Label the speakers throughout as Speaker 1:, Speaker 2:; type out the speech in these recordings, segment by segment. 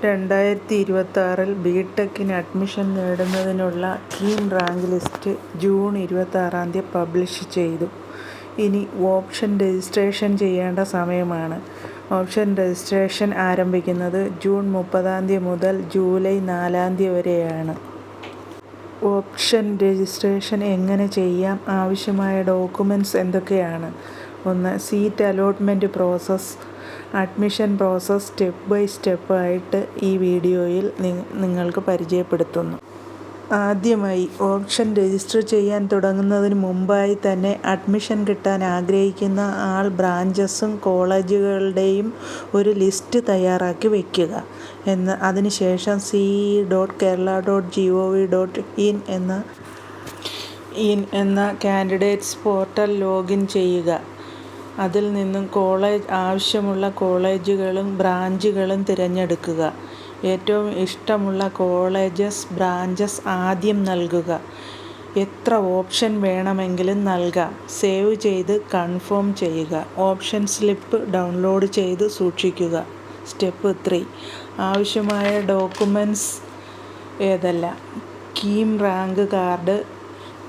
Speaker 1: 2026 ബിടെക്കിന് admission നേടുന്നതിനുള്ള KEAM rank list June 26 publish ചെയ്തു. ഇനി ഓപ്ഷൻ രജിസ്ട്രേഷൻ ചെയ്യേണ്ട സമയമാണ്. ഓപ്ഷൻ രജിസ്ട്രേഷൻ ആരംഭിക്കുന്നത് ജൂൺ 30 മുതൽ ജൂലൈ 4 വരെയാണ്. ഓപ്ഷൻ രജിസ്ട്രേഷൻ എങ്ങനെ ചെയ്യാം? ആവശ്യമായ ഡോക്യുമെൻറ്റ്സ് എന്തൊക്കെയാണ്? 1. Seat allotment process. Admission process step by step ആയിട്ട് ഈ വീഡിയോയിൽ നിങ്ങൾക്ക് പരിചയപ്പെടുത്തുന്നു. ആദ്യമായി ഓപ്ഷൻ രജിസ്റ്റർ ചെയ്യാൻ തുടങ്ങുന്നതിന് മുമ്പായി തന്നെ അഡ്മിഷൻ കിട്ടാൻ ആഗ്രഹിക്കുന്ന ബ്രാഞ്ചസും കോളേജുകളുടെയും ഒരു ലിസ്റ്റ് തയ്യാറാക്കി വയ്ക്കുക. അതിനുശേഷം ce.kerala.gov.in എന്ന കാൻഡിഡേറ്റ്സ് പോർട്ടൽ ലോഗിൻ ചെയ്യുക. അതിൽ നിന്നും ആവശ്യമുള്ള കോളേജുകളും ബ്രാഞ്ചുകളും തിരഞ്ഞെടുക്കുക. ഏറ്റവും ഇഷ്ടമുള്ള ബ്രാഞ്ചസ് ആദ്യം നൽകുക. എത്ര ഓപ്ഷൻ വേണമെങ്കിലും നൽകാം. സേവ് ചെയ്ത് കൺഫേം ചെയ്യുക. ഓപ്ഷൻ സ്ലിപ്പ് ഡൗൺലോഡ് ചെയ്ത് സൂക്ഷിക്കുക. സ്റ്റെപ്പ് 3. ആവശ്യമായ ഡോക്യുമെൻറ്റ്സ് ഏതെല്ലാം? KEAM rank card,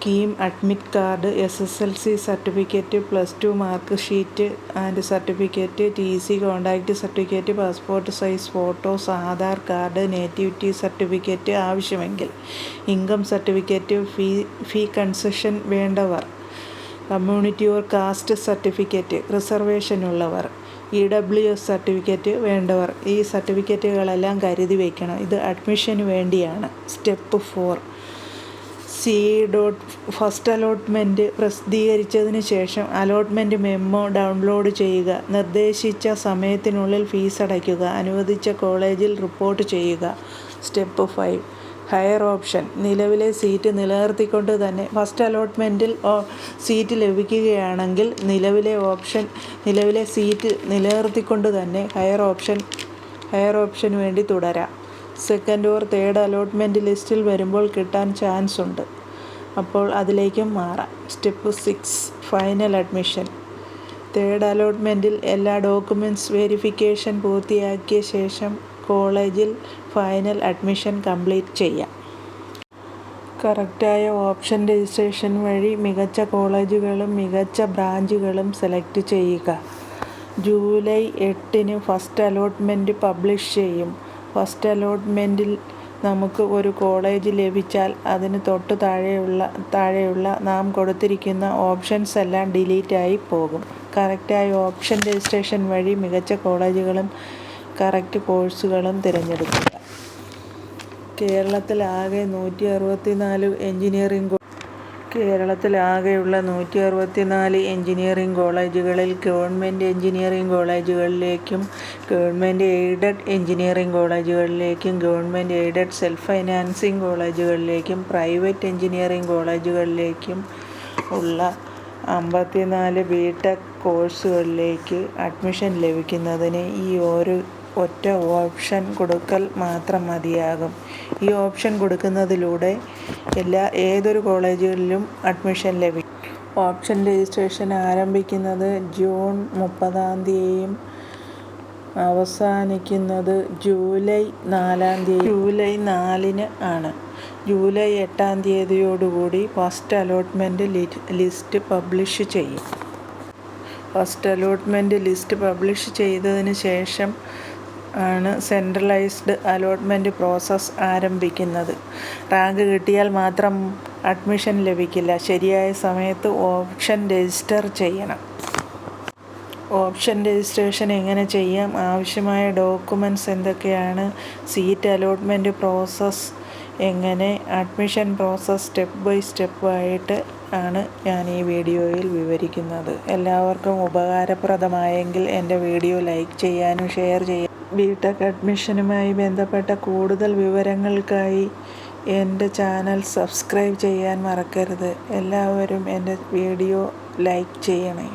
Speaker 1: KEAM admit card, SSLC certificate, +2 mark sheet and certificate, TC conduct certificate, passport size photos, Aadhaar card, nativity certificate ആവശ്യമെങ്കിൽ, ഇൻകം സർട്ടിഫിക്കറ്റ്, ഫീ കൺസെഷൻ വേണ്ടവർ, കമ്മ്യൂണിറ്റി ഓർ കാസ്റ്റ് സർട്ടിഫിക്കറ്റ്, റിസർവേഷനുള്ളവർ, EWS certificate വേണ്ടവർ. ഈ സർട്ടിഫിക്കറ്റുകളെല്ലാം കരുതി വയ്ക്കണം. ഇത് അഡ്മിഷന് വേണ്ടിയാണ്. സ്റ്റെപ്പ് 4. ഫസ്റ്റ് അലോട്ട്മെൻറ്റ് പ്രസിദ്ധീകരിച്ചതിന് ശേഷം അലോട്ട്മെൻറ്റ് മെമ്മോ ഡൗൺലോഡ് ചെയ്യുക. നിർദ്ദേശിച്ച സമയത്തിനുള്ളിൽ ഫീസ് അടയ്ക്കുക. അനുവദിച്ച കോളേജിൽ റിപ്പോർട്ട് ചെയ്യുക. സ്റ്റെപ്പ് 5. Higher option. നിലവിലെ സീറ്റ് നിലനിർത്തിക്കൊണ്ട് തന്നെ ഫസ്റ്റ് അലോട്ട്മെൻറ്റിൽ സീറ്റ് ലഭിക്കുകയാണെങ്കിൽ നിലവിലെ സീറ്റ് നിലനിർത്തിക്കൊണ്ട് തന്നെ ഹയർ ഓപ്ഷന് വേണ്ടി തുടരാം. സെക്കൻഡ് ഓർ തേർഡ് അലോട്ട്മെൻറ്റ് ലിസ്റ്റിൽ വരുമ്പോൾ കിട്ടാൻ ചാൻസ് ഉണ്ട്. അപ്പോൾ അതിലേക്കും മാറാം. സ്റ്റെപ്പ് 6. Final admission. തേർഡ് അലോട്ട്മെൻറ്റിൽ എല്ലാ ഡോക്യുമെൻറ്റ്സ് വെരിഫിക്കേഷൻ പൂർത്തിയാക്കിയ ശേഷം കോളേജിൽ ഫൈനൽ അഡ്മിഷൻ കംപ്ലീറ്റ് ചെയ്യാം. കറക്റ്റായ ഓപ്ഷൻ രജിസ്ട്രേഷൻ വഴി മികച്ച കോളേജുകളും മികച്ച ബ്രാഞ്ചുകളും സെലക്ട് ചെയ്യുക. ജൂലൈ 8 ഫസ്റ്റ് അലോട്ട്മെൻറ്റ് പബ്ലിഷ് ചെയ്യും. ഫസ്റ്റ് അലോട്ട്മെൻറ്റിൽ നമുക്ക് ഒരു കോളേജ് ലഭിച്ചാൽ അതിന് തൊട്ട് താഴെയുള്ള നാം കൊടുത്തിരിക്കുന്ന ഓപ്ഷൻസ് എല്ലാം ഡിലീറ്റ് ആയി പോകും. കറക്റ്റായ ഓപ്ഷൻ രജിസ്ട്രേഷൻ വഴി മികച്ച കോളേജുകളും കറക്റ്റ് കോഴ്സുകളും തിരഞ്ഞെടുക്കുക. കേരളത്തിലാകെയുള്ള 164 എഞ്ചിനീയറിംഗ് കോളേജുകളിൽ ഗവൺമെൻറ് എഞ്ചിനീയറിംഗ് കോളേജുകളിലേക്കും ഗവൺമെൻറ് എയ്ഡഡ് എഞ്ചിനീയറിംഗ് കോളേജുകളിലേക്കും ഗവൺമെൻറ് എയ്ഡഡ് സെൽഫ് ഫൈനാൻസിംഗ് കോളേജുകളിലേക്കും പ്രൈവറ്റ് എഞ്ചിനീയറിംഗ് കോളേജുകളിലേക്കും ഉള്ള 54 ബിടെക് കോഴ്സുകളിലേക്ക് അഡ്മിഷൻ ലഭിക്കുന്നതിന് ഈ ഒറ്റ ഓപ്ഷൻ കൊടുക്കൽ മാത്രം മതിയാകും. ഈ ഓപ്ഷൻ കൊടുക്കുന്നതിലൂടെ ഏതൊരു കോളേജുകളിലും അഡ്മിഷൻ ലഭിക്കും. ഓപ്ഷൻ രജിസ്ട്രേഷൻ ആരംഭിക്കുന്നത് ജൂൺ 30 അവസാനിക്കുന്നത് ജൂലൈ 4 ആണ്. July 8 first allotment list publish ചെയ്യും. ഫസ്റ്റ് അലോട്ട്മെൻറ്റ് ലിസ്റ്റ് പബ്ലിഷ് ചെയ്തതിന് ശേഷം ആണ് സെൻട്രലൈസ്ഡ് അലോട്ട്മെൻറ്റ് പ്രോസസ്സ് ആരംഭിക്കുന്നത്. റാങ്ക് കിട്ടിയാൽ മാത്രം അഡ്മിഷൻ ലഭിക്കില്ല. ശരിയായ സമയത്ത് ഓപ്ഷൻ രജിസ്റ്റർ ചെയ്യണം. ഓപ്ഷൻ രജിസ്ട്രേഷൻ എങ്ങനെ ചെയ്യാം? ആവശ്യമായ ഡോക്യുമെൻറ്റ്സ് എന്തൊക്കെയാണ്? സീറ്റ് അലോട്ട്മെൻറ്റ് പ്രോസസ്സ് എങ്ങനെ? Admission process step by step ആയിട്ട് ആണ് ഞാൻ ഈ വീഡിയോയിൽ വിവരിക്കുന്നത്. എല്ലാവർക്കും ഉപകാരപ്രദമായെങ്കിൽ എൻ്റെ വീഡിയോ ലൈക്ക് ചെയ്യാനും ഷെയർ ചെയ്യാനും. ബിടെക് അഡ്മിഷനുമായി ബന്ധപ്പെട്ട കൂടുതൽ വിവരങ്ങൾക്കായി എൻ്റെ ചാനൽ സബ്സ്ക്രൈബ് ചെയ്യാൻ മറക്കരുത്. എല്ലാവരും എൻ്റെ വീഡിയോ ലൈക്ക് ചെയ്യണേ.